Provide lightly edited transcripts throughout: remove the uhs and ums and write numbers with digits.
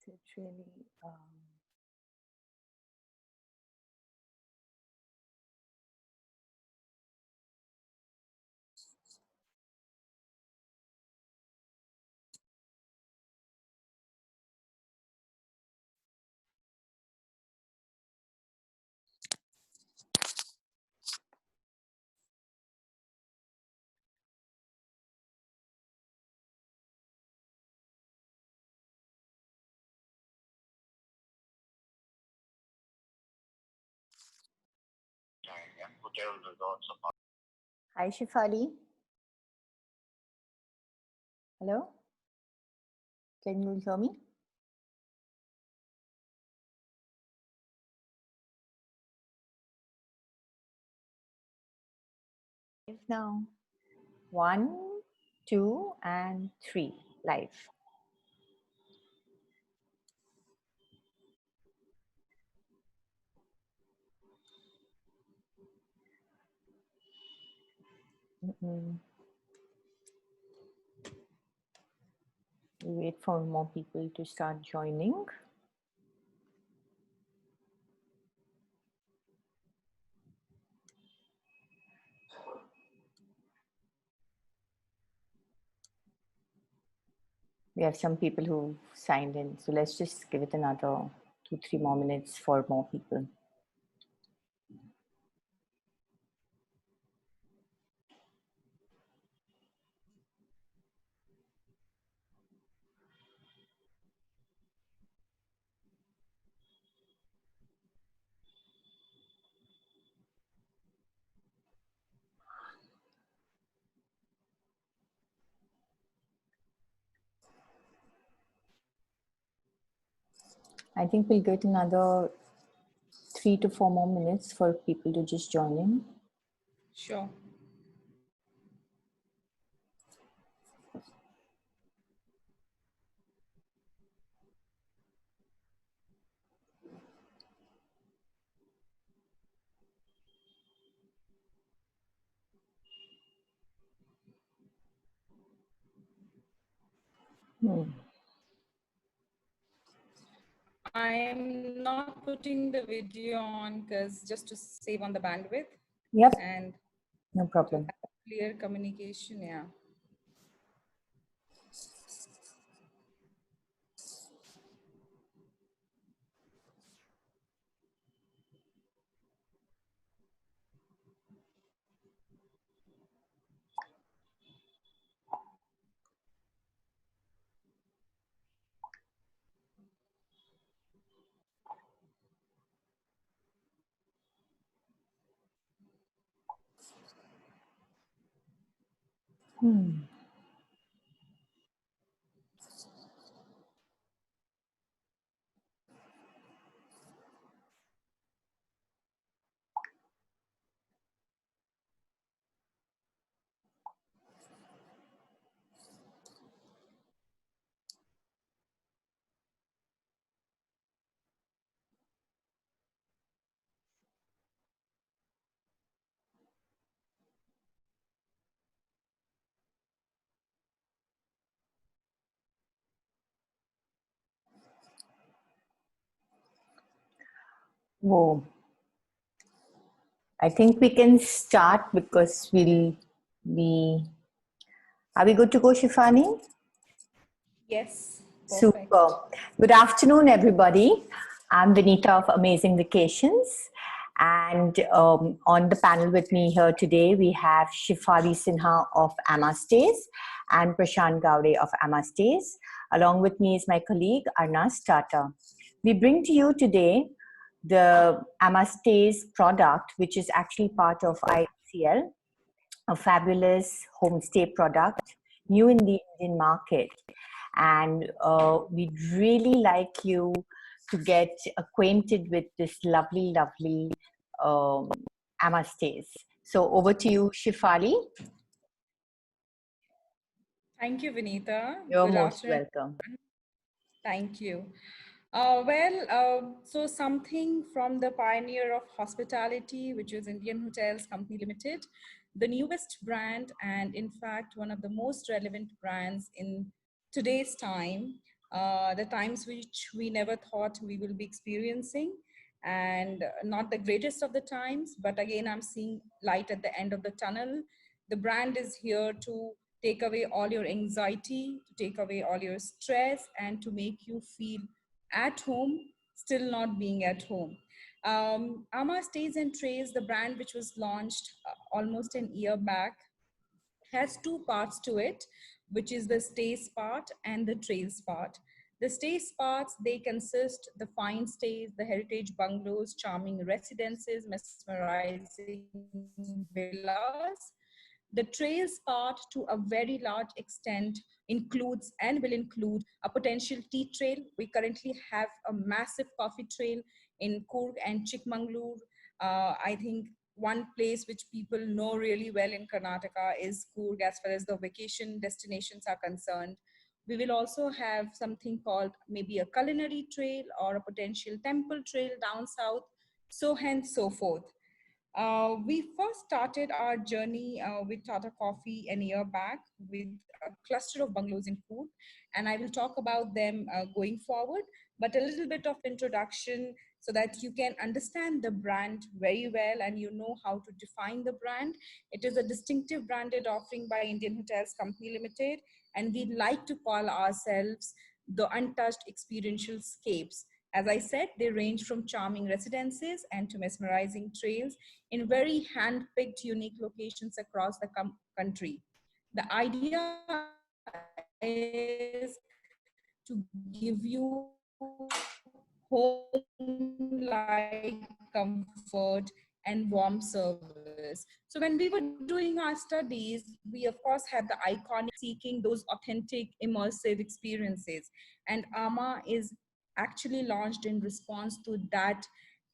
So it's really Hi, Shefali. Hello? Can you hear me? Now, 1, 2, and 3, live. We wait for more people to start joining. We have some people who signed in, so let's just give it another 2-3 more minutes for more people. I think we'll get another 3 to 4 more minutes for people to just join in. Sure. I'm not putting the video on because just to save on the bandwidth. Yep. And no problem. Clear communication, yeah. Whoa. I think we can start because we'll be. Are we good to go, Shifani? Yes. Perfect. Super. Good afternoon, everybody. I'm Vinita of Amazing Vacations. And on the panel with me here today, we have Shefali Sinha of Amastays and Prashant Gowde of Amastays. Along with me is my colleague, Arnas Tata. We bring to you today the Amastays product, which is actually part of ICL, a fabulous homestay product, new in the Indian market. And we'd really like you to get acquainted with this lovely, lovely Amastays. So over to you, Shefali. Thank you, Vinita. You're Good most afternoon. welcome. Thank you. So something from the pioneer of hospitality, which is Indian Hotels Company Limited, the newest brand, and in fact, one of the most relevant brands in today's time. the times which we never thought we will be experiencing, and not the greatest of the times, but again, I'm seeing light at the end of the tunnel. The brand is here to take away all your anxiety, to take away all your stress, and to make you feel at home, still not being at home. Ama Stays and Trays, the brand which was launched almost an year back, has two parts to it, which is the stays part and the trails part. The stays parts, they consist the fine stays, the heritage bungalows, charming residences, mesmerizing villas. The trails part, to a very large extent, includes and will include a potential tea trail. We currently have a massive coffee trail in Coorg and Chikmagalur. I think one place which people know really well in Karnataka is Coorg as far as the vacation destinations are concerned. We will also have something called maybe a culinary trail or a potential temple trail down south, so hence so forth. We first started our journey with Tata Coffee a year back with a cluster of bungalows in Coorg, and I will talk about them going forward. But a little bit of introduction so that you can understand the brand very well and you know how to define the brand. It is a distinctive branded offering by Indian Hotels Company Limited, and we like to call ourselves the untouched experiential scapes. As I said, they range from charming residences and to mesmerizing trails in very hand-picked, unique locations across the country. The idea is to give you home-like comfort and warm service. So when we were doing our studies, we of course had the iconic seeking those authentic, immersive experiences. And AMA is actually launched in response to that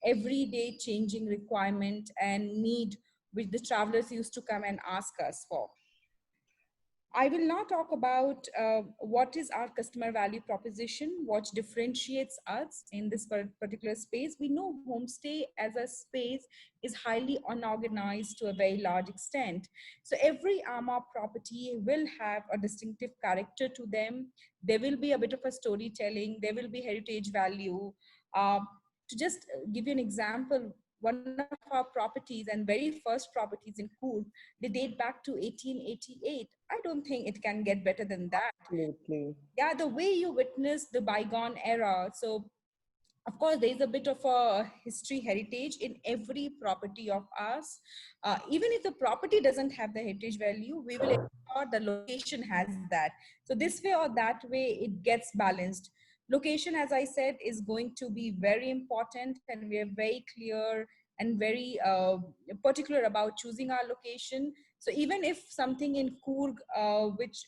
everyday changing requirement and need which the travelers used to come and ask us for. I will now talk about what is our customer value proposition, what differentiates us in this particular space. We know homestay as a space is highly unorganized to a very large extent. So every AMA property will have a distinctive character to them. There will be a bit of a storytelling. There will be heritage value. To just give you an example, one of our properties and very first properties in Coorg, they date back to 1888. I don't think it can get better than that. Absolutely. Yeah, the way you witness the bygone era. So of course, there is a bit of a history heritage in every property of ours. Even if the property doesn't have the heritage value, we will ensure the location has that. So this way or that way, it gets balanced. Location, as I said, is going to be very important, and we are very clear and very particular about choosing our location. So even if something in Coorg, which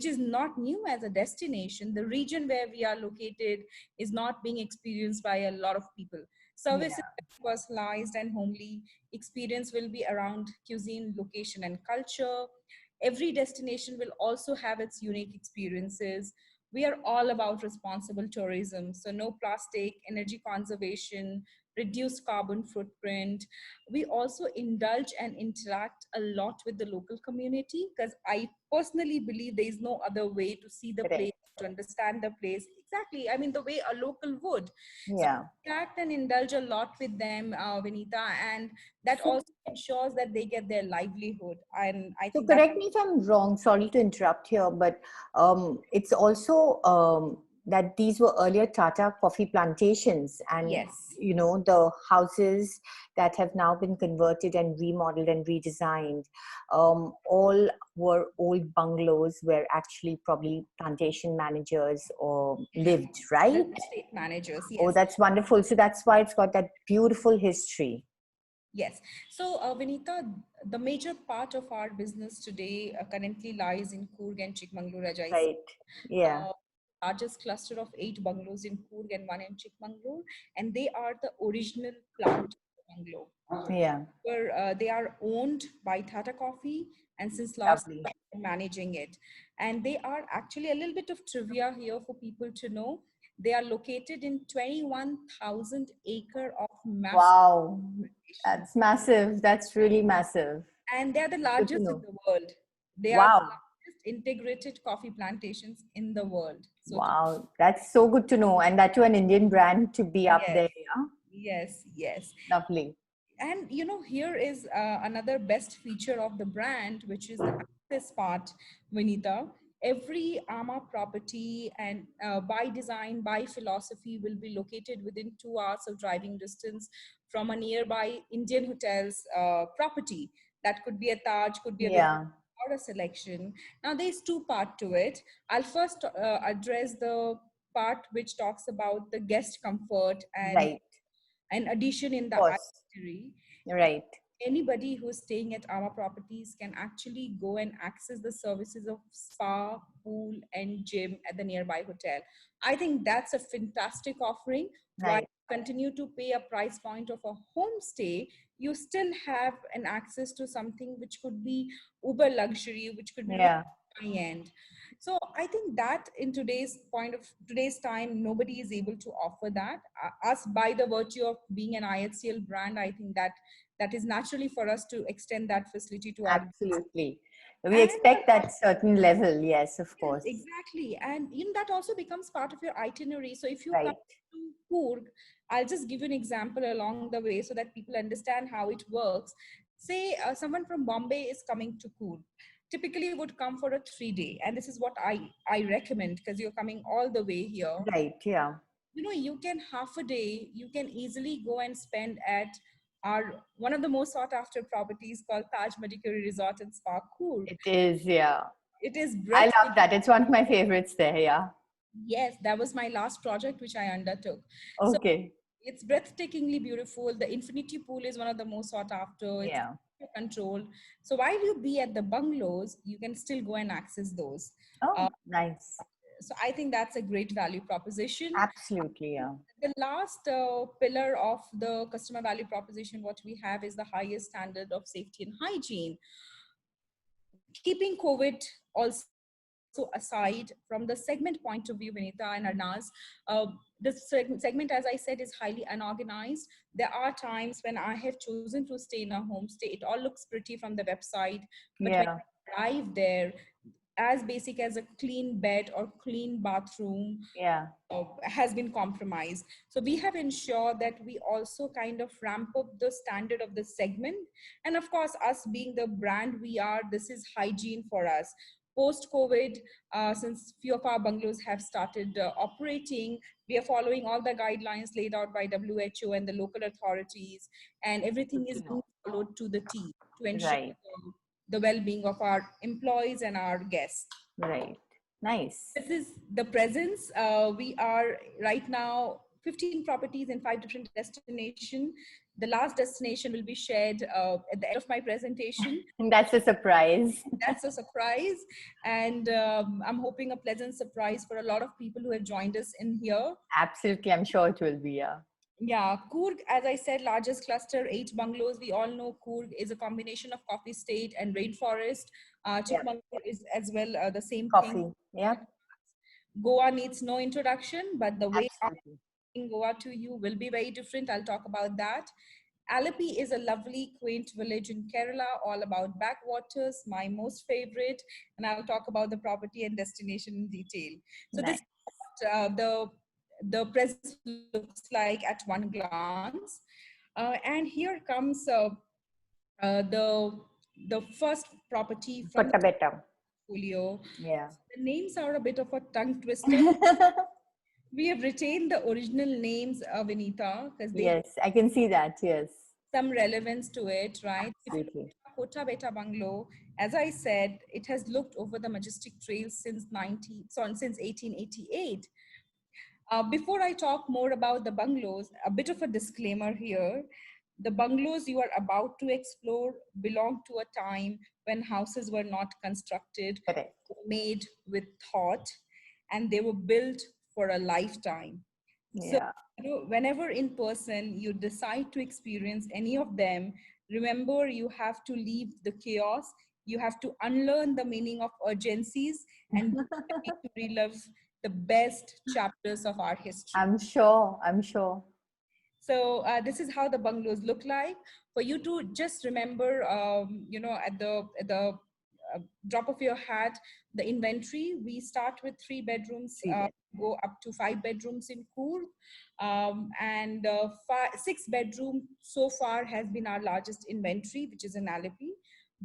is not new as a destination, the region where we are located is not being experienced by a lot of people. Service is personalized and homely. Experience will be around cuisine, location, and culture. Every destination will also have its unique experiences. We are all about responsible tourism. So no plastic, energy conservation, reduced carbon footprint. We also indulge and interact a lot with the local community, because I personally believe there is no other way to see the place, to understand the place. Exactly. I mean, the way a local would. So Yeah. interact and indulge a lot with them, Vinita, and that also ensures that they get their livelihood. And I So think that, correct me if I'm wrong, sorry to interrupt here, but it's also that these were earlier Tata coffee plantations, and yes. you know, the houses that have now been converted and remodeled and redesigned, all were old bungalows where actually probably plantation managers or lived, right? Estate managers, Oh, yes. that's wonderful. So that's why it's got that beautiful history. Yes. So, Vinita, the major part of our business today currently lies in Coorg and Chikmagalur, as I said. Right. Yeah. Uh, Largest cluster of 8 bungalows in Coorg and 1 in Chikmagalur, and they are the original plant bungalow. Yeah. Where they are owned by Tata Coffee, and since last Lovely. year, I'm managing it. And they are actually a little bit of trivia here for people to know. They are located in 21,000 acre of massive Wow, plantation, that's massive. That's really massive. and they are the Good to largest in know. the world. They are the Wow. largest integrated coffee plantations in the world. So to, Wow, that's so good to know. And that to an Indian brand to be up yes, there. Yeah? yes, yes. Lovely. And here is another best feature of the brand, which is the access part, Vinita. Every AMA property and by design, by philosophy, will be located within 2 hours of driving distance from a nearby Indian hotel's property. That could be a Taj, could be a Vivek, Yeah, or a Selection. Now, there's two part to it. I'll first address the part which talks about the guest comfort and right. an addition in Of the course. itinerary. Right. Anybody who is staying at our properties can actually go and access the services of spa, pool, and gym at the nearby hotel. I think that's a fantastic offering. While Right. you continue to pay a price point of a homestay, you still have an access to something which could be uber luxury, which could be really Yeah, high end. So I think that in today's time, nobody is able to offer that. Us, by the virtue of being an IHCL brand, I think that is naturally for us to extend that facility to our guests. absolutely. We And expect that certain level. Yes, of yes, course. exactly. And that also becomes part of your itinerary. So if you come Right. to Coorg, I'll just give you an example along the way so that people understand how it works. Say someone from Bombay is coming to Coorg. Typically would come for a 3 day. And this is what I recommend because you're coming all the way here. Right. Yeah. You can half a day, you can easily go and spend at our one of the most sought after properties called Taj Madikeri Resort and Spa Coorg. It is. Yeah. It is I love breathtaking. that. It's one of my favorites there. Yeah. Yes, that was my last project which I undertook. So Okay. it's breathtakingly beautiful. The infinity pool is one of the most sought after. It's Yeah. controlled. So while you be at the bungalows, you can still go and access those. Oh, Uh, nice. so I think that's a great value proposition. Absolutely. Yeah. The last pillar of the customer value proposition, what we have is the highest standard of safety and hygiene. Keeping COVID also aside, from the segment point of view, Vinita and Arnaz, this segment, as I said, is highly unorganized. There are times when I have chosen to stay in a homestay. It all looks pretty from the website, but when Yeah. I arrive there, as basic as a clean bed or clean bathroom Yeah. has been compromised. So we have ensured that we also kind of ramp up the standard of the segment. And of course, us being the brand we are, this is hygiene for us. Post COVID, since few of our bungalows have started operating, we are following all the guidelines laid out by WHO and the local authorities, and everything Good is to being know. followed to the T to ensure Right. the well-being of our employees and our guests. Right. Nice. This is the presence. We are right now 15 properties in 5 different destinations. The last destination will be shared at the end of my presentation. And that's a surprise. That's a surprise. And I'm hoping a pleasant surprise for a lot of people who have joined us in here. Absolutely. I'm sure it will be. Yeah. Yeah, Coorg, as I said, largest cluster, 8 bungalows. We all know Coorg is a combination of coffee state and rainforest. Yeah. Chikmagalur is as well the same thing. Coffee. Yeah. Goa needs no introduction, but the way I'm Absolutely. in Goa to you will be very different. I'll talk about that. Alapi is a lovely, quaint village in Kerala, all about backwaters, my most favorite, and I'll talk about the property and destination in detail. So this Nice. is what, the presence looks like at one glance, and here comes the first property from the Puttabetta. portfolio. Yeah. The names are a bit of a tongue twister. We have retained the original names, Vinita, because they Yes, I can see that. Yes. some relevance to it, right? If you Absolutely. look at Kota Beta Bungalow, as I said, it has looked over the majestic trails since 1888. Before I talk more about the bungalows, a bit of a disclaimer here. The bungalows you are about to explore belong to a time when houses were not constructed, Correct. made with thought, and they were built for a lifetime. So, Yeah. whenever in person you decide to experience any of them, remember you have to leave the chaos. You have to unlearn the meaning of urgencies and be ready to relive the best chapters of our history. I'm sure. I'm sure. So this is how the bungalows look like. For you to just remember, at the drop of your hat, the inventory, we start with 3 bedrooms, Three bed. go up to 5 bedrooms in Coorg, and 6 bedroom so far has been our largest inventory, which is in Alleppey.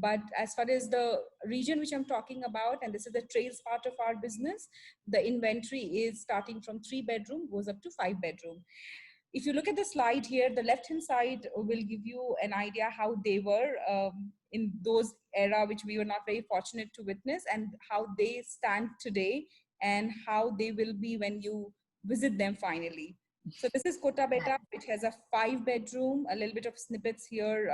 But as far as the region which I'm talking about, and this is the trails part of our business, the inventory is starting from 3 bedroom, goes up to 5 bedroom. If you look at the slide here, the left hand side will give you an idea how they were in those era, which we were not very fortunate to witness, and how they stand today and how they will be when you visit them finally. So this is Kota Beta, which has a 5 bedroom, a little bit of snippets here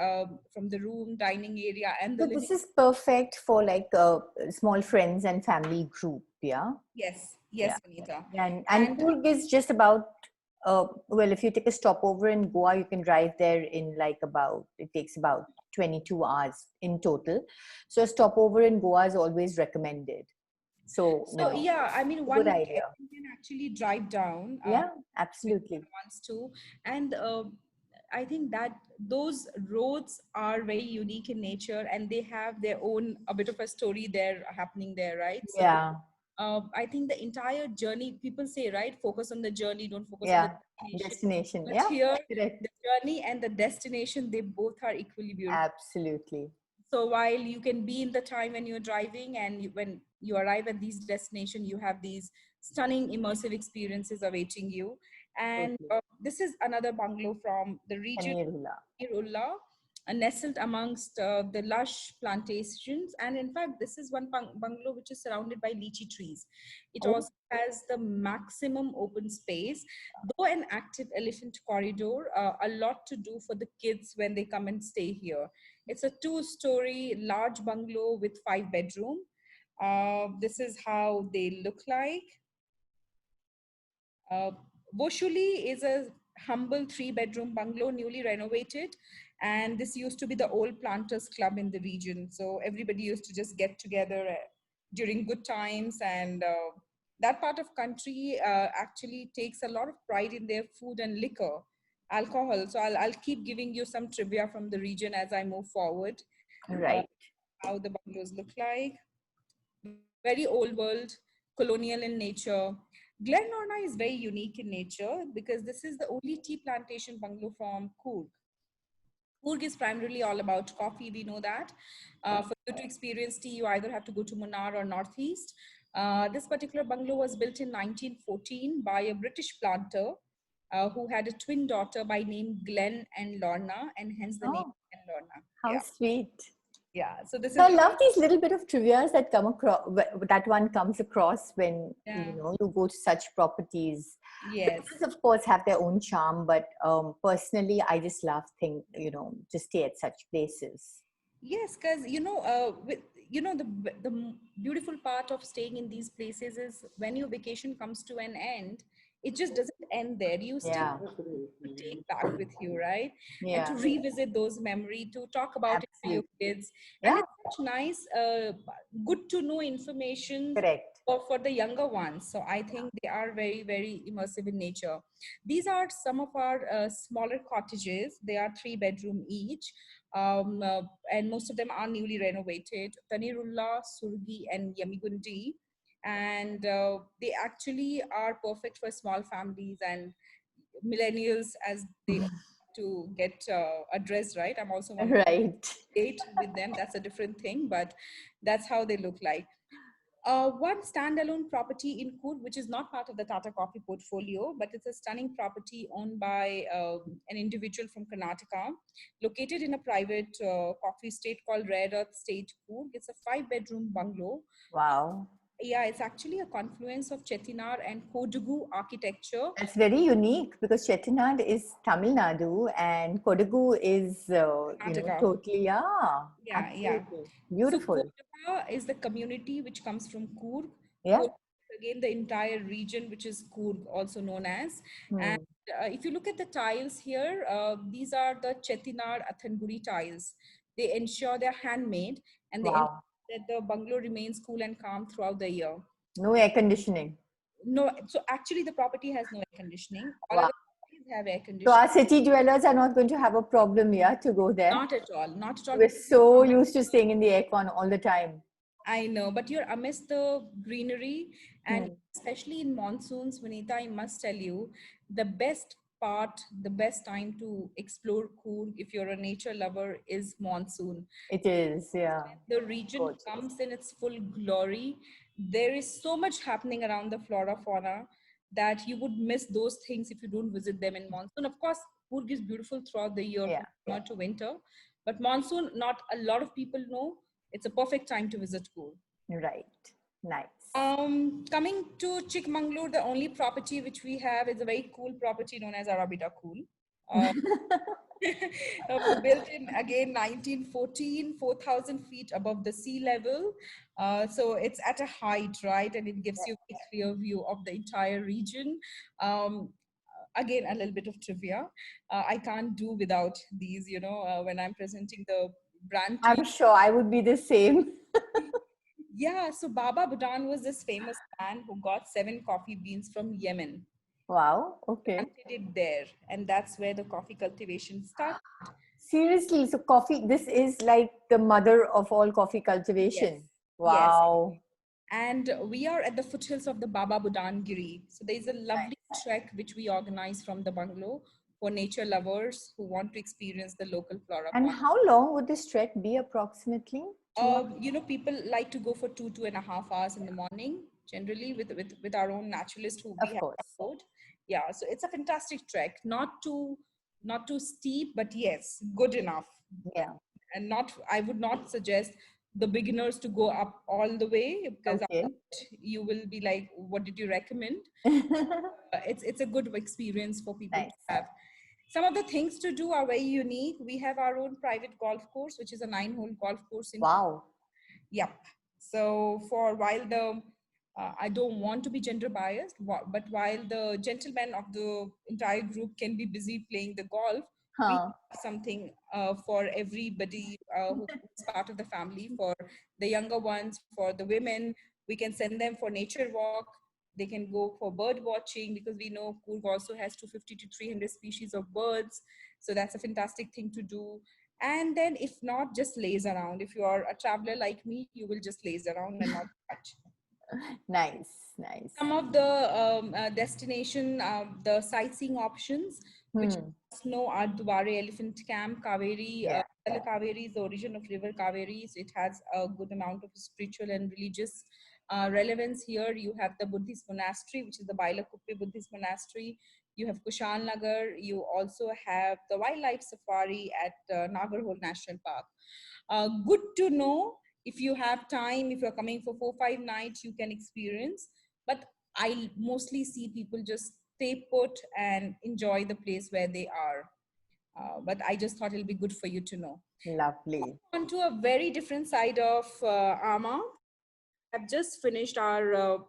from the room, dining area, and the So living. this is perfect for like a small friends and family group, yeah? Yes, Yeah. yes, Vanita. And Coorg is just about, well, if you take a stopover in Goa, you can drive there in like about, it takes about 22 hours in total. So a stopover in Goa is always recommended. So, So yeah, I mean, good one idea. can actually drive down. Yeah, absolutely. Wants to, and I think that those roads are very unique in nature, and they have their own a bit of a story there happening there, right? So Yeah, I think the entire journey, people say, right, focus on the journey, don't focus on the yeah. destination. Destination. But Yeah, here, correct. the journey and the destination, they both are equally beautiful. Absolutely. So while you can be in the time when you're driving, and when you arrive at these destinations, you have these stunning immersive experiences awaiting you. And Totally. this is another bungalow from the region, Panirula. Irulla, nestled amongst the lush plantations. And in fact, this is one bungalow which is surrounded by lychee trees. It Oh, also has the maximum open space, though an active elephant corridor, a lot to do for the kids when they come and stay here. It's a 2-story large bungalow with 5 bedroom. This is how they look like. Uh, Boshuli is a humble 3-bedroom bungalow, newly renovated. And this used to be the old planters club in the region. So everybody used to just get together during good times. And that part of country actually takes a lot of pride in their food and liquor, alcohol. So I'll keep giving you some trivia from the region as I move forward. Uh, right. how the bungalows look like. Very old world, colonial in nature. Glen Lorna is very unique in nature because this is the only tea plantation bungalow from Coorg. Coorg is primarily all about coffee, we know that. For you to experience tea, you either have to go to Munnar or Northeast. This particular bungalow was built in 1914 by a British planter who had a twin daughter by name Glen and Lorna, and hence the name Oh, Glen Lorna. how Yeah, sweet. yeah. So this So is I love these little bit of trivias that come across, that one comes across when, yeah. you go to such properties. Yes. Villas, of course, have their own charm, but personally, I just love to stay at such places. Yes, because the beautiful part of staying in these places is when your vacation comes to an end, it just doesn't end there. You still Yeah, to take back with you, right? And to yeah, revisit those memories, to talk about it to your absolutely. kids. And Yeah, it's such nice, good to know information correct. for the younger ones. So I think they are very, very immersive in nature. These are some of our smaller cottages. They are 3 bedroom each. And most of them are newly renovated. Tanirulla, Surgi, and Yamigundi. And they actually are perfect for small families and millennials as they to get addressed, right? I'm also one of Right. date with them. That's a different thing, but that's how they look like. One standalone property in Coorg, which is not part of the Tata Coffee portfolio, but it's a stunning property owned by an individual from Karnataka, located in a private coffee estate called Rare Earth Estate Coorg. It's a 5 bedroom bungalow. Wow. Yeah, it's actually a confluence of Chettinar and Kodugu architecture. That's very unique because Chettinad is Tamil Nadu and Kodagu is, Karnataka. totally, yeah, Yeah, yeah. absolutely. So Beautiful. Kodaga is the community which comes from Coorg. Yeah. Coorg is again the entire region, which is Coorg, also known as. And Hmm. if you look at the tiles here, these are the Chettinar Athanguri tiles. They ensure they're handmade, and they ensure Wow. that the bungalow remains cool and calm throughout the year. No air conditioning. No, so actually the property has no air conditioning. All Wow. other properties have air So conditioning. our city dwellers are not going to have a problem, yeah, to go there. Not at all, not at all. We're so used to staying in the aircon all the time. I know, but you're amidst the greenery, and Hmm. especially in monsoons, Vanita, I must tell you, the best part, the best time to explore Coorg if you're a nature lover is monsoon. It is, yeah. The region Gorgeous. comes in its full glory. There is so much happening around the flora fauna that you would miss those things if you don't visit them in monsoon. Of course, Coorg is beautiful throughout the year Yeah, from summer to winter, but monsoon, not a lot of people know. It's a perfect time to visit Coorg. right. Nice. Coming to Chikmagalur, the only property which we have is a very cool property known as Arabida Cool. Uh, built in again 1914, 4,000 feet above the sea level. So it's at a height, right? And it gives you a clear view of the entire region. Um, Again, a little bit of trivia. I can't do without these, when I'm presenting the brand to you. I'm sure I would be the same. Yeah, so Baba Budan was this famous man who got 7 coffee beans from Yemen, Wow, okay. planted it there, and that's where the coffee cultivation started. Seriously, so coffee, this is like the mother of all coffee Yes, cultivation. yes. Wow. And we are at the foothills of the Baba Budan Giri. So there's a lovely trek which we organize from the bungalow for nature lovers who want to experience the local flora And fauna. how long would this trek be approximately? 2 hours? People like to go for 2.5 hours in the morning, generally with our own naturalist who we Of have on course. board. Yeah, so it's a fantastic trek, not too steep, but yes, good enough. Yeah. And not, I would not suggest the beginners to go up all the way because Okay. you will be like, what did you recommend? It's a good experience for people to Nice. have. Some of the things to do are very unique. We have our own private golf course, which is a 9-hole golf course in. Wow. Yep. So for while the I don't want to be gender biased, but while the gentlemen of the entire group can be busy playing the golf, we Huh. have something for everybody who is part of the family. For the younger ones, for the women, we can send them for nature walk. They can go for bird watching because we know Coorg also has 250 to 300 species of birds. So that's a fantastic thing to do. And then if not, just laze around. If you are a traveler like me, you will just laze around and not touch. Nice. Nice. Some of the destination, the sightseeing options which Hmm. know are Dubare Elephant Camp, Kaveri. Yeah. Kaveri is the origin of river Kaveri, so it has a good amount of spiritual and religious relevance here. You have the Buddhist monastery, which is the Bailakuppe Buddhist monastery. You have Kushal Nagar. You also have the wildlife safari at Nagarhole National Park. Good to know. If you have time, if you're coming for 4 5 nights, you can experience. But I mostly see people just stay put and enjoy the place where they are. But I just thought it'll be good for you to know. Lovely. On to a very different side of AMA. Have just finished our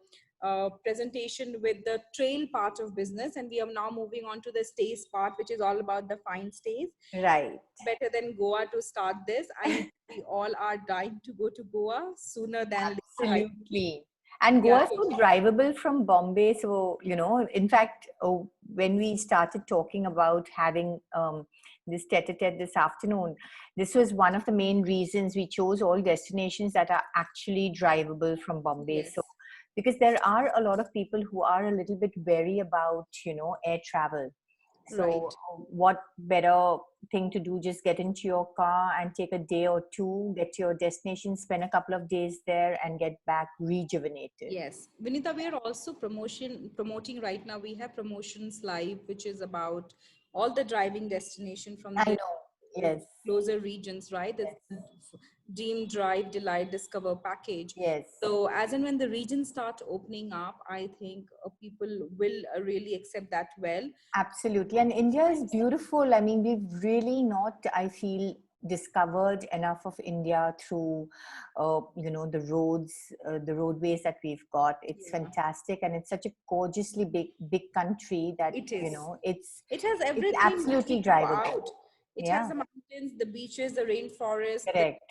presentation with the trail part of business, and we are now moving on to the stays part, which is all about the fine stays. Right. Better than Goa to start this. I know we all are dying to go to Goa sooner than later. Absolutely. And Yeah. Goa is so drivable from Bombay. So, in fact, when we started talking about having this tete-a-tete this afternoon, this was one of the main reasons we chose all destinations that are actually drivable from Bombay. Yes. So, because there are a lot of people who are a little bit wary about, air travel. Right. So, what better thing to do? Just get into your car and take a day or two, get to your destination, spend a couple of days there, and get back rejuvenated. Yes. Vinita, we are also promoting right now. We have promotions live, which is about all the driving destination from I the know. Yes. closer regions, right? It's Yes. Dream, Drive, Delight, Discover package. Yes. So as and when the regions start opening up, I think people will really accept that well. Absolutely. And India is beautiful. I mean, we've really not, I feel, discovered enough of India through, the roads, the roadways that we've got. It's Yeah. fantastic. And it's such a gorgeously big country that, It is. it's, It has it's everything which we absolutely have drivable. out. It has Yeah, the mountains, the beaches, the rainforest, correct.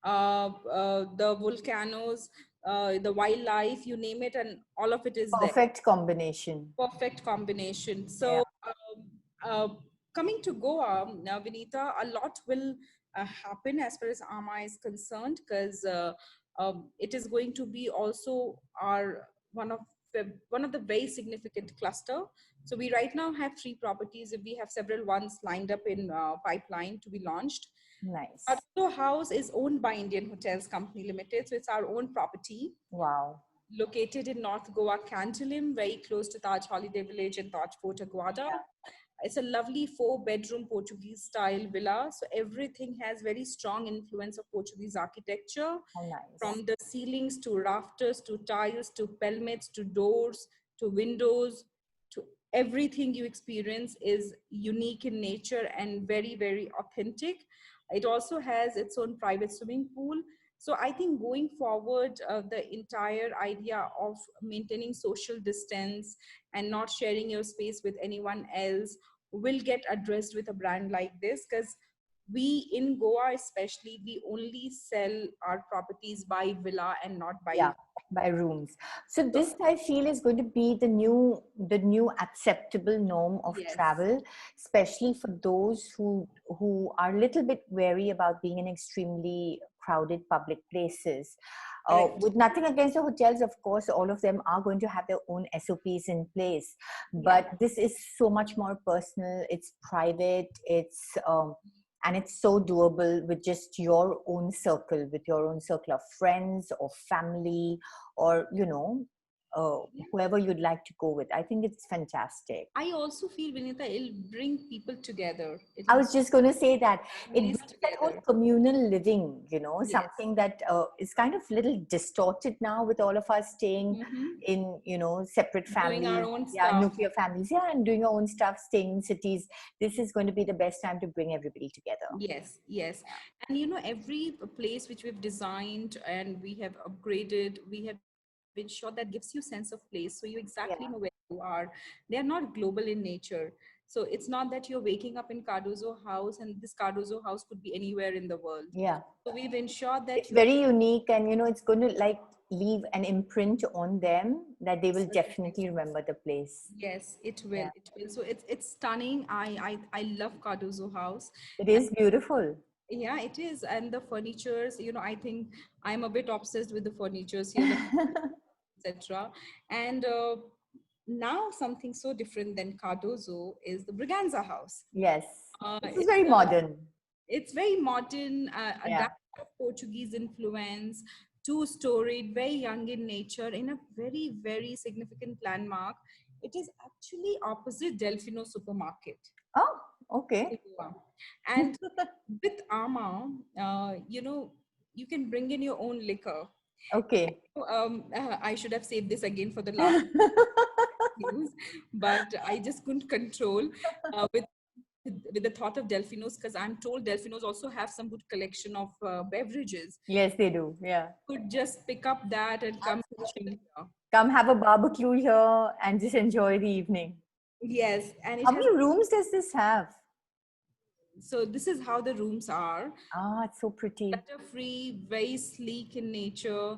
the volcanoes, the wildlife, you name it, and all of it is there. Perfect combination. Perfect combination. Yeah. So, coming to Goa, now, Vinita, a lot will happen as far as AMA is concerned because It is going to be also our one of the very significant cluster. So we right now have 3 properties. We have several ones lined up in pipeline to be launched. Nice. Our house is owned by Indian Hotels Company Limited, so it's our own property, Wow. located in North Goa, Cantilum, very close to Taj Holiday Village and Taj Fort Aguada. It's a lovely 4-bedroom Portuguese style villa. So everything has very strong influence of Portuguese architecture, How nice. from the ceilings to rafters to tiles to pelmets to doors to windows to everything you experience is unique in nature and very, very authentic. It also has its own private swimming pool. So I think going forward, the entire idea of maintaining social distance and not sharing your space with anyone else will get addressed with a brand like this, because we in Goa especially, we only sell our properties by villa and not by Yeah, by rooms. So this I feel is going to be the new acceptable norm of Yes. travel, especially for those who are a little bit wary about being in extremely crowded public places. Correct. With nothing against the hotels, of course, all of them are going to have their own SOPs in place. But this is so much more personal. It's private. And it's so doable with just your own circle, with your own circle of friends or family, or whoever you'd like to go with. I think it's fantastic. I also feel, Vinita, it'll bring people together. I was just going to say that it Families brings that whole together. communal living, Yes. something that is kind of little distorted now with all of us staying in, separate Doing our families, own yeah, stuff. nuclear families, yeah, and doing your own stuff, staying in cities. This is going to be the best time to bring everybody together. Yes, yes. And every place which we've designed and we have upgraded, we have ensured that gives you sense of place. So you exactly know where you are. They are not global in nature. So it's not that you're waking up in Cardozo House and this Cardozo House could be anywhere in the world. Yeah. So we've ensured that It's very unique, and it's going to like leave an imprint on them that they will definitely remember the place. yes, it will. Yeah. It will. So it's stunning. I love Cardozo House. It is beautiful. Yeah, it is. And the furnitures, I think I'm a bit obsessed with the furnitures here, etc. And now something so different than Cardozo is the Braganza House. Yes. This is It's very modern. it's very modern, a Yeah. dash of Portuguese influence, two-storied, very young in nature, in a very, very significant landmark. It is actually opposite Delfino supermarket. Oh, okay. And with Ama, you can bring in your own liquor. Okay. I should have saved this again for the last news, but I just couldn't control with the thought of Delfinos, because I'm told Delfinos also have some good collection of beverages. Yes, they do. Yeah. Could just pick up that and come to the Absolutely. here. Come have a barbecue here and just enjoy the evening. Yes, and it How has. many rooms does this have? So this is how the rooms are. Ah, it's so pretty. Clutter-free, very sleek in nature,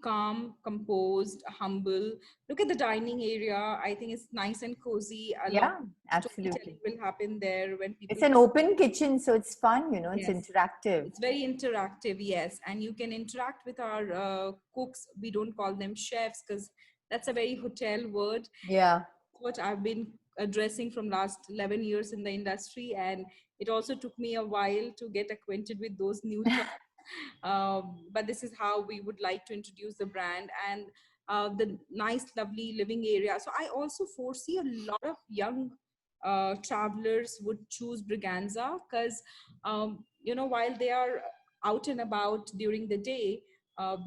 calm, composed, humble. Look at the dining area. I think it's nice and cozy. A lot Yeah, of absolutely. storytelling will happen there when people. It's an open kitchen, so it's fun, it's Yes. interactive. It's very interactive, yes. And you can interact with our cooks. We don't call them chefs because that's a very hotel word. Yeah. What I've been addressing from last 11 years in the industry, and it also took me a while to get acquainted with those new terms. But this is how we would like to introduce the brand and the nice, lovely living area. So I also foresee a lot of young travelers would choose Braganza because, while they are out and about during the day,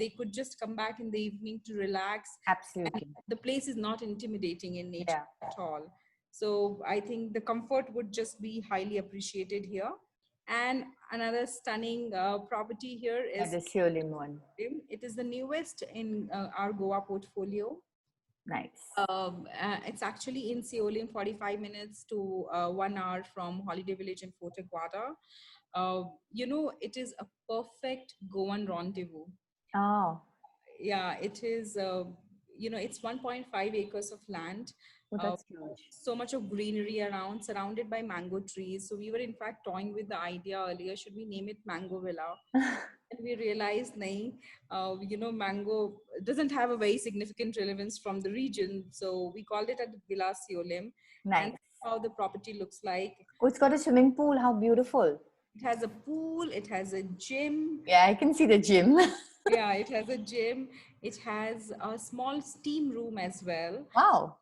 they could just come back in the evening to relax. Absolutely. The place is not intimidating in nature Yeah. at all. So I think the comfort would just be highly appreciated here. And another stunning property here is The Siolim one. it is the newest in our Goa portfolio. Nice. It's actually in Seoul in 45 minutes to 1 hour from Holiday Village in Fort Aguada. It is a perfect Goan rendezvous. Oh. Yeah, it is, it's 1.5 acres of land. Oh, Uh, that's huge. so much of greenery around, surrounded by mango trees. So we were in fact toying with the idea earlier, should we name it Mango Villa? And we realized, nahin, mango doesn't have a very significant relevance from the region. So we called it at Villa Siolim. And Nice. how the property looks like. Oh, it's got a swimming pool. How beautiful. It has a pool, it has a gym. Yeah, I can see the gym. Yeah, it has a gym. It has a small steam room as well. Wow.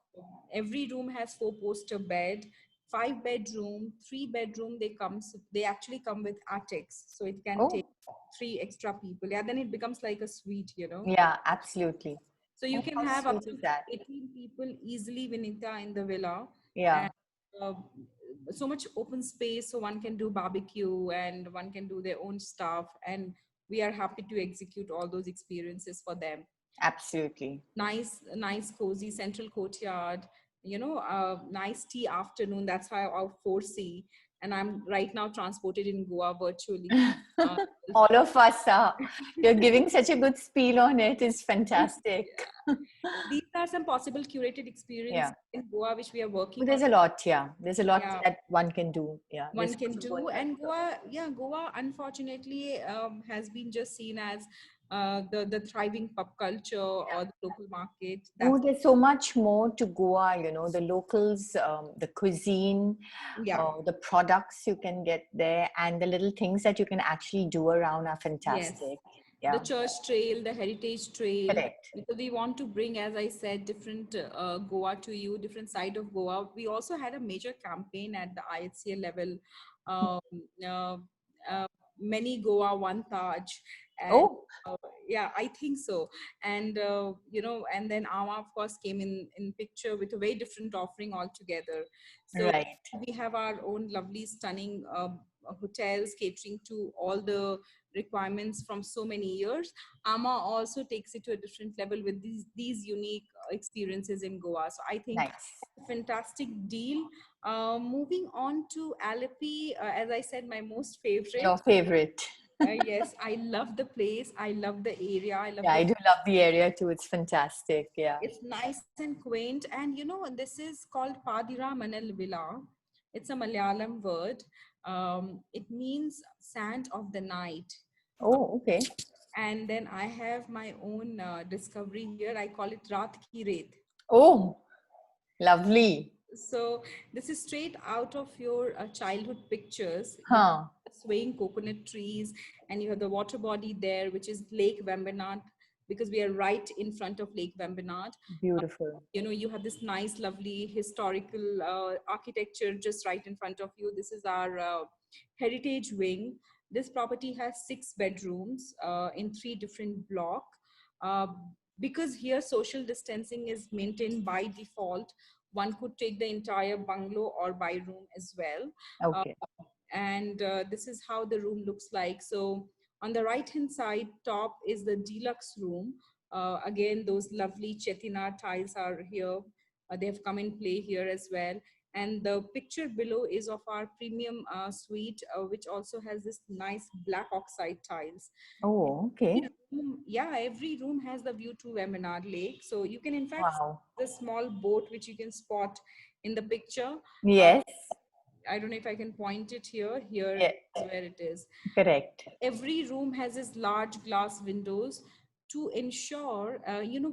Every room has 4-poster bed, 5 bedroom, 3 bedroom. They actually come with attics, so it can take Oh, 3 extra people. Yeah, then it becomes like a suite. yeah, absolutely. So you Oh, can how have up sweet to is that? 18 people easily, Vinita, in the villa. Yeah, And uh, so much open space, so one can do barbecue and one can do their own stuff. And we are happy to execute all those experiences for them. absolutely. Nice cozy central courtyard, nice tea afternoon. That's how I foresee. And I'm right now transported in Goa virtually. uh, All of us are. You're giving such a good spiel on it. It's fantastic. these are some possible curated experiences Yeah. in Goa which we are Well, working on. there's a lot, yeah. There's a lot Yeah, that one can do. Yeah, one there's can lots of do. going And on. Goa unfortunately has been just seen as the thriving pub culture or the local market. Oh, That's there's so much more to Goa, the locals, the cuisine, yeah. the products you can get there, and the little things that you can actually do around are Yes, fantastic. the Yeah, church trail, the heritage trail, correct. because we want to bring, as I said, different Goa to you, different side of Goa. We also had a major campaign at the IHCA level, um, uh, uh, many Goa, one Taj, and Oh, uh, yeah, I think so. And and then Ama, of course, came in picture with a very different offering altogether. So right. we have our own lovely, stunning hotels catering to all the requirements from so many years. Ama also takes it to a different level with these unique experiences in Goa. So I think Nice. fantastic deal. Moving on to Alleppey, as I said, my most favorite. Your favorite. Yes, I love the place. I love the area. I love Yeah, the. I do love the area too. It's fantastic. Yeah. It's nice and quaint, and this is called Padira Manal Villa. It's a Malayalam word. It means sand of the night. Oh, okay. And then I have my own discovery here. I call it Raat Ki Ret. Oh, lovely. So this is straight out of your childhood pictures. Huh. Swaying coconut trees, and you have the water body there, which is Lake Vembanad, because we are right in front of Lake Vembanad. Beautiful. You have this nice, lovely historical architecture just right in front of you. This is our heritage wing. This property has 6 bedrooms in 3 different blocks. Uh, because here social distancing is maintained by default, one could take the entire bungalow or by room as well. Uh, Okay. and this is how the room looks like. So on the right hand side top is the deluxe room. Again, those lovely Chetina tiles are here. They have come in play here as well. And the picture below is of our premium suite, which also has this nice black oxide tiles. Oh, okay. Every room has the view to Vembanad Lake. So you can in fact Wow. see the small boat which you can spot in the picture. Uh, Yes. I don't know if I can point it here. Here Yeah, is where it is. correct. Every room has this large glass windows to ensure,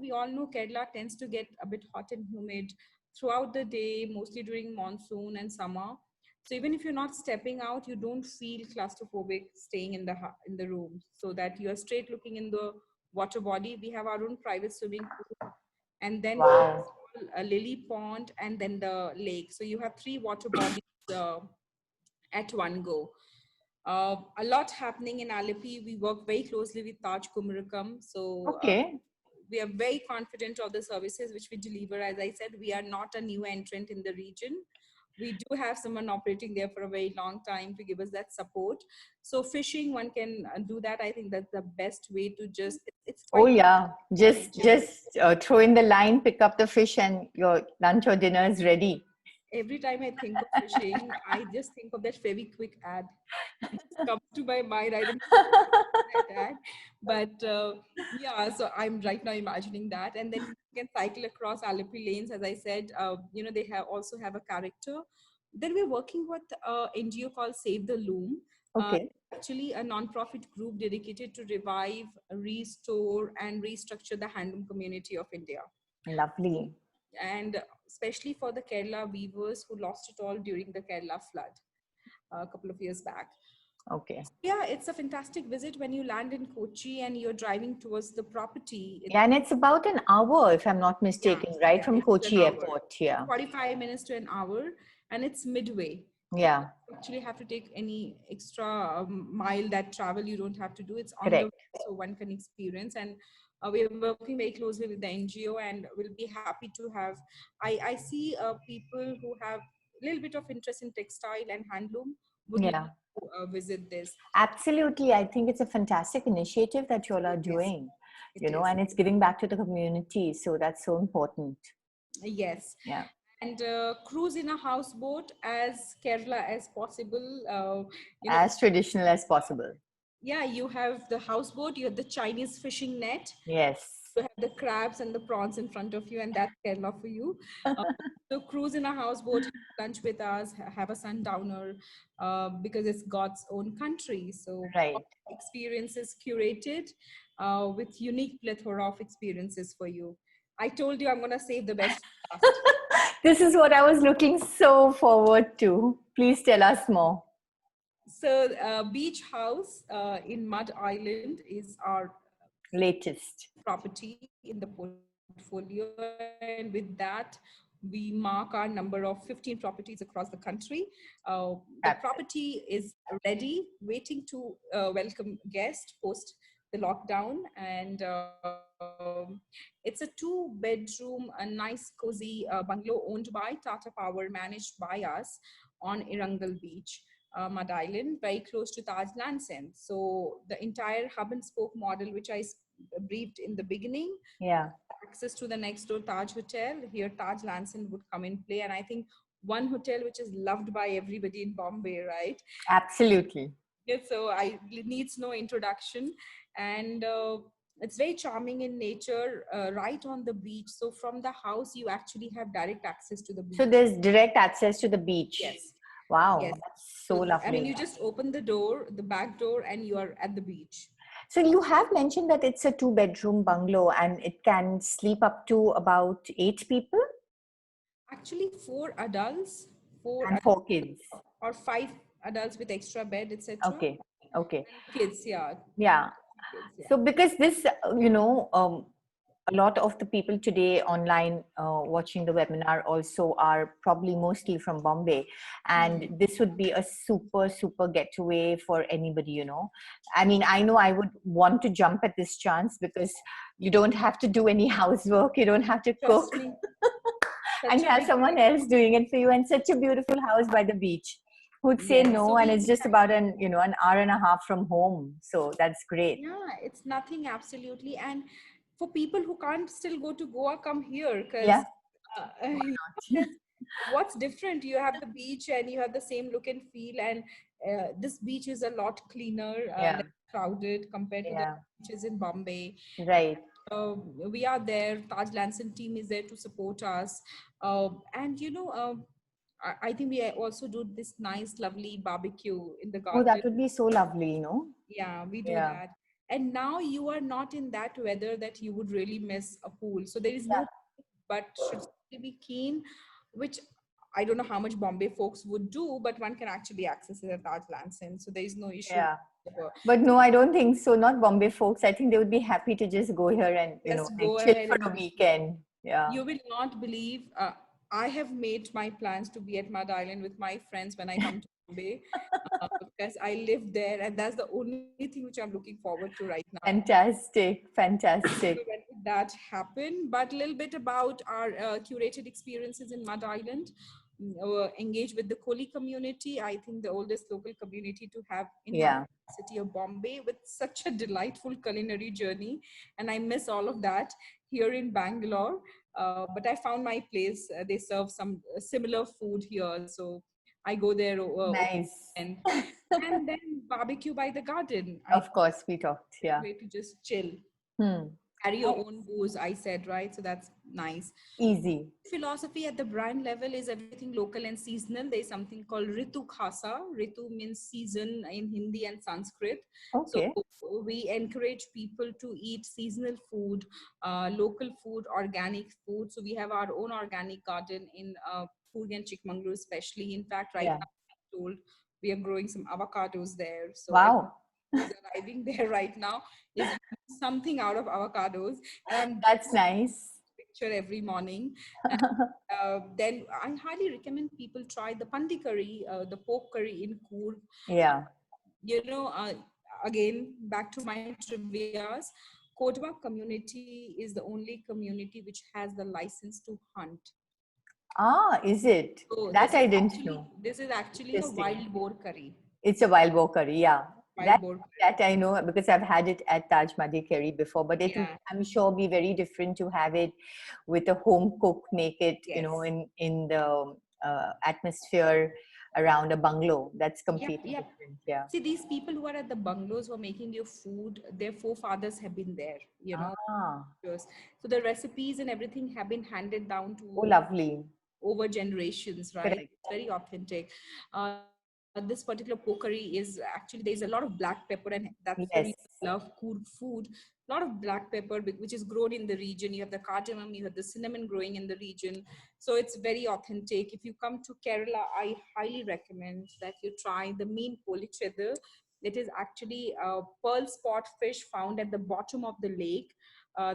we all know Kerala tends to get a bit hot and humid throughout the day, mostly during monsoon and summer. So even if you're not stepping out, you don't feel claustrophobic staying in the room, so that you are straight looking in the water body. We have our own private swimming pool, and then Wow. a lily pond, and then the lake. So you have 3 water bodies at one go. A lot happening in Alleppey. We work very closely with Taj Kumarakom. So Okay. we are very confident of the services which we deliver. As I said, we are not a new entrant in the region. We do have someone operating there for a very long time to give us that support. So fishing, one can do that. I think that's the best way to it's Oh quite yeah. Just region. just throw in the line, pick up the fish, and your lunch or dinner is ready. every time I think of fishing, I just think of that very quick ad. It just comes to my mind. I don't know that ad, but yeah. So I'm right now imagining that, and then you can cycle across Alleppey lanes. As I said, they have also have a character. Then we're working with NGO called Save the Loom. Uh, Okay, Actually, a non-profit group dedicated to revive, restore, and restructure the handloom community of India, lovely. and especially for the Kerala weavers who lost it all during the Kerala flood a couple of years back. Okay. Yeah, it's a fantastic visit when you land in Kochi and you're driving towards the property. Yeah, and it's about an hour, if I'm not Yeah, mistaken, right yeah, from it's an Kochi hour, Airport. Yeah, 45 minutes to an hour, and it's midway. So yeah, you don't actually have to take any extra mile that travel you don't have to do. It's on the correct. way, so one can experience. And we are working very closely with the NGO, and we'll be happy to have. I see people who have a little bit of interest in textile and handloom would love Yeah, to visit this. absolutely. I think it's a fantastic initiative that you all are It is. doing, It is. and it's giving back to the community. So that's so important. Yes. Yeah, And cruise in a houseboat as Kerala as possible. You know, as traditional as possible. yeah, you have the houseboat, you have the Chinese fishing net, Yes. you have the crabs and the prawns in front of you, and that's Kerala for you. Uh, so cruise in a houseboat, lunch with us, have a sundowner, because it's God's own country. So Right. experiences curated with unique plethora of experiences for you. I told you I'm gonna save the best for last. This is what I was looking so forward to. Please tell us more. So, Beach House in Mud Island is our Latest. property in the portfolio, and with that, we mark our number of 15 properties across the country. The Fabulous. property is ready, waiting to welcome guests post the lockdown, and it's a two-bedroom, a nice, cozy bungalow owned by Tata Power, managed by us on Irangal Beach. Mud Island, very close to Taj Lands End. So the entire hub and spoke model, which I briefed in the beginning, Yeah, access to the next door Taj Hotel. Here, Taj Lands End would come in play, and I think one hotel which is loved by everybody in Bombay, right? absolutely. Yes, so I it needs no introduction, and it's very charming in nature, right on the beach. So from the house, you actually have direct access to the So beach. there's direct access to the beach. Yes, Wow, yes. that's so So I mean, lovely. you just open the door, the back door, and you are at the beach. So you have mentioned that it's a two-bedroom bungalow and it can sleep up to about 8 people Actually, four adults, four and 4 kids. or five adults with extra bed, etc. Okay, okay. And kids, yeah, Yeah. kids, yeah. So because this, a lot of the people today online watching the webinar also are probably mostly from Bombay, and Mhm. this would be a super, super getaway for anybody. I mean, I know I would want to jump at this chance because you don't have to do any housework, you don't have to cook, Trust me, and such you a have big someone else doing it for you, and such a beautiful house by the beach. Who'd say yes. So no? And we it's just about an hour and a half from home, so that's great. yeah, it's nothing absolutely. And for people who can't still go to Goa, come here because Yeah, why not? that's what's different. You have the beach and you have the same look and feel, and this beach is a lot cleaner, Yeah, less crowded compared to the yeah, beaches in Bombay. right. uh, we are there. Taj Lanson team is there to support us, and I think we also do this nice, lovely barbecue in the Oh, garden. that would be so lovely. Yeah, we do Yeah. that. And now you are not in that weather that you would really miss a pool. So there is Yeah. no, but should still be keen, which I don't know how much Bombay folks would do, but one can actually access it at Taj Lanson. So there is no issue. Yeah. But no, I don't think so. Not Bombay folks. I think they would be happy to just go here and, Just like go chill ahead for and a weekend. Yeah. you will not believe. I have made my plans to be at Mud Island with my friends when I come to Bombay, because I live there, and that's the only thing which I'm looking forward to right now. Fantastic. So Fantastic. when did that happen? But a little bit about our curated experiences in Mud Island. Engage with the Koli community. I think the oldest local community to have inhabit Yeah. the city of Bombay, with such a delightful culinary journey. And I miss all of that here in Bangalore. But I found my place. They serve some similar food here, so I go there Nice. and then barbecue by the garden. I Of course, we talked. Yeah. way to just chill, Hmm. carry your own booze. I said, right, so that's nice. Easy. Philosophy at the brand level is everything local and seasonal. There's something called Ritu Khasa. Ritu means season in Hindi and Sanskrit. So Okay. we encourage people to eat seasonal food, local food, organic food. So we have our own organic garden in Puri and Chikmagalur, especially. In fact, right Yeah. now, I'm told we are growing some avocados there. So everyone Wow. who's arriving there right now is having something out of avocados, and I'm That's nice. picture every morning. Then I highly recommend people try the pandi curry, the pork curry in Coorg. Yeah. You know, again, back to my trivias. Kodwa community is the only community which has the license to hunt. Ah, is it? So That I didn't know. this is actually a Interesting. wild boar curry. It's a wild boar curry, yeah. Wild That boar curry. that I know because I've had it at Taj Mahal curry before, but it would, Yeah. I'm sure, be very different to have it with a home cook, make it, Yes. in the atmosphere around a bungalow. That's Yep. completely Yep. different. Yeah. See, these people who are at the bungalows who are making your food, their forefathers have been there, you know. Ah, Yes. So the recipes and everything have been handed down oh, to lovely. over generations, right? Correct. It's very authentic. This particular pokari is actually, there's a lot of black pepper, and that's the reason Yes. I love Coorg food. A lot of black pepper, which is grown in the region. You have the cardamom, you have the cinnamon growing in the region. So it's very authentic. If you come to Kerala, I highly recommend that you try the mean policheddu. It is actually a pearl spot fish found at the bottom of the lake.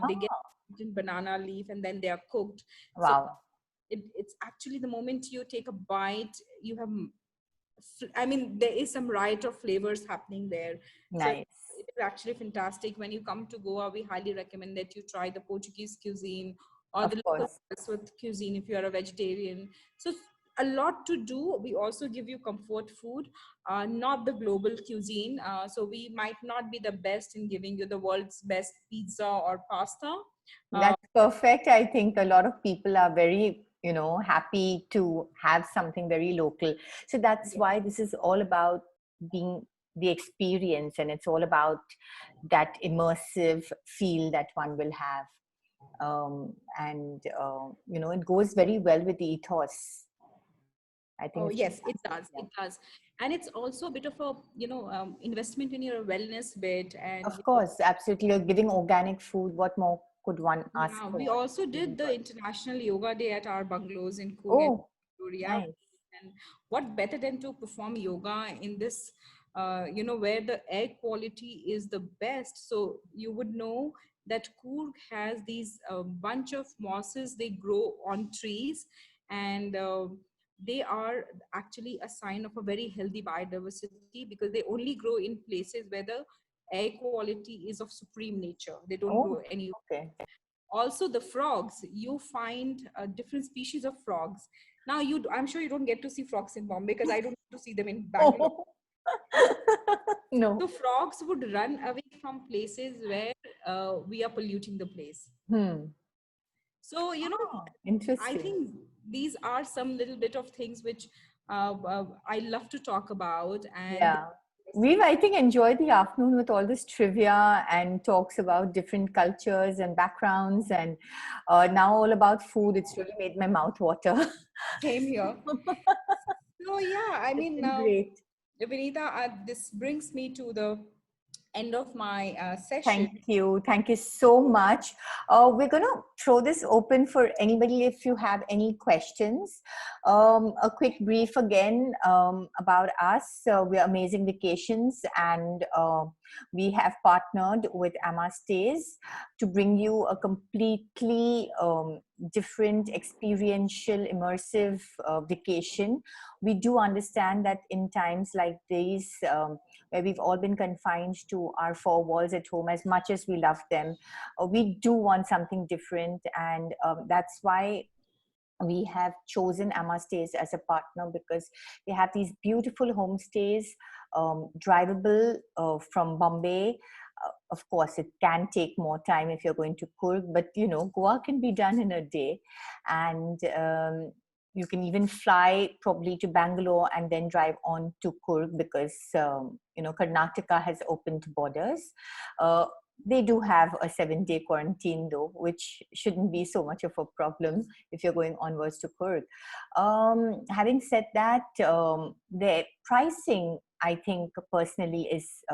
They get Ah, in banana leaf and then they are cooked. So wow. it's actually the moment you take a bite, you have, I mean, there is some riot of flavors happening there. So Nice. it is actually fantastic. When you come to Goa, we highly recommend that you try the Portuguese cuisine or Of the local course. Saraswat cuisine if you are a vegetarian. So a lot to do. We also give you comfort food, not the global cuisine. So we might not be the best in giving you the world's best pizza or pasta. Uh, That's perfect. I think a lot of people are very, happy to have something very local. So that's yeah. why this is all about being the experience, and it's all about that immersive feel that one will have. It goes very well with the ethos. I think Oh it's yes, it fantastic. does. Yeah. It does, and it's also a bit of a investment in your wellness bit, and Of course, absolutely. You're giving organic food. What more could one ask yeah, we for? also Really did the good. International Yoga Day at our bungalows in Coorg and Oh, Victoria. nice. And what better than to perform yoga in this, where the air quality is the best. So you would know that Coorg has these bunch of mosses, they grow on trees, and they are actually a sign of a very healthy biodiversity because they only grow in places where the air quality is of supreme nature. They don't grow Oh, any. okay. Also the frogs, you find different species of frogs. Now I'm sure you don't get to see frogs in Bombay because I don't get to see them in Bangalore. Oh, So no. frogs would run away from places where we are polluting the place. Hmm. So Oh, I interesting. think these are some little bit of things which I love to talk about. And Yeah. We've, I think, enjoyed the afternoon with all this trivia and talks about different cultures and backgrounds, and now all about food. It's really made my mouth water. same here. So yeah, I It's mean, been great. Vinita, this brings me to the end of my session. Thank you. Thank you so much. We're going to throw this open for anybody if you have any questions. A quick brief again about us. We're Amazing Vacations, and we have partnered with Amma Stays to bring you a completely different, experiential, immersive vacation. We do understand that in times like these, where we've all been confined to our four walls at home, as much as we love them, we do want something different. And that's why we have chosen Amma Stays as a partner, because they have these beautiful homestays, drivable from Bombay. Of course, it can take more time if you're going to Coorg, but you know, Goa can be done in a day, and you can even fly probably to Bangalore and then drive on to Coorg because you know, Karnataka has opened borders. They do have a 7-day quarantine though, which shouldn't be so much of a problem if you're going onwards to Coorg. Having said that, the pricing, I think personally, is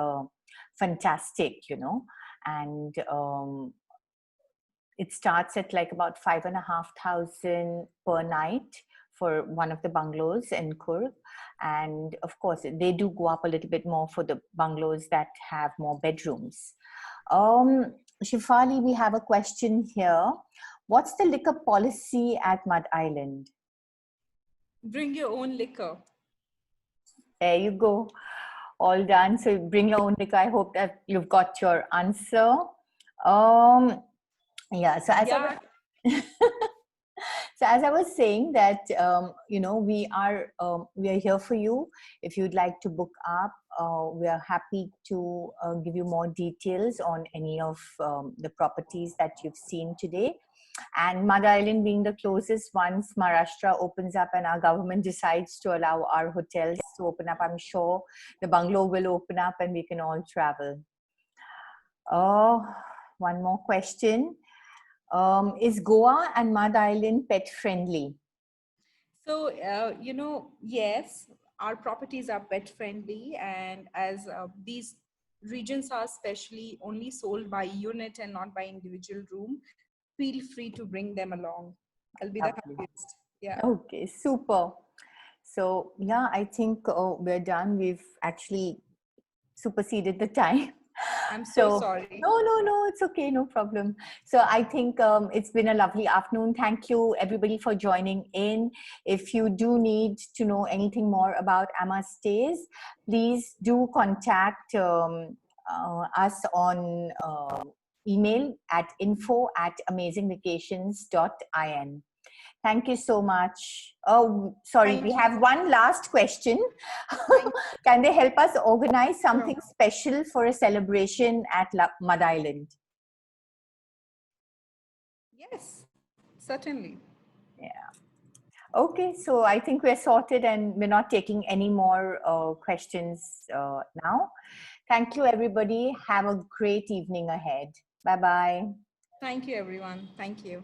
fantastic, you know, and it starts at like about 5,500 per night for one of the bungalows in Coorg. And of course, they do go up a little bit more for the bungalows that have more bedrooms. Shifali, we have a question here. What's the liquor policy at Mud Island? Bring your own liquor. There you go. All done. So bring your own liquor. I hope that you've got your answer. Yeah. So as I was saying that you know, we are here for you. If you'd like to book up, we are happy to give you more details on any of the properties that you've seen today. And Mud Island being the closest, once Maharashtra opens up and our government decides to allow our hotels to open up, I'm sure the bungalow will open up and we can all travel. Oh, one more question. Is Goa and Mud Island pet friendly? So, you know, yes, our properties are pet friendly, and as these regions are specially only sold by unit and not by individual room, feel free to bring them along. I'll be the Lovely. happiest. Yeah. Okay, super. So yeah, I think we're done. We've actually superseded the time. I'm so sorry. No, it's okay, no problem. So I think it's been a lovely afternoon. Thank you everybody for joining in. If you do need to know anything more about Amma Stays, please do contact us on email at info@amazingvacations.in. Thank you so much. Oh, sorry, we have one last question. Can they help us organize something special for a celebration at Mud Island? Yes, certainly. Yeah. Okay, so I think we're sorted and we're not taking any more questions now. Thank you, everybody. Have a great evening ahead. Bye-bye. Thank you, everyone. Thank you.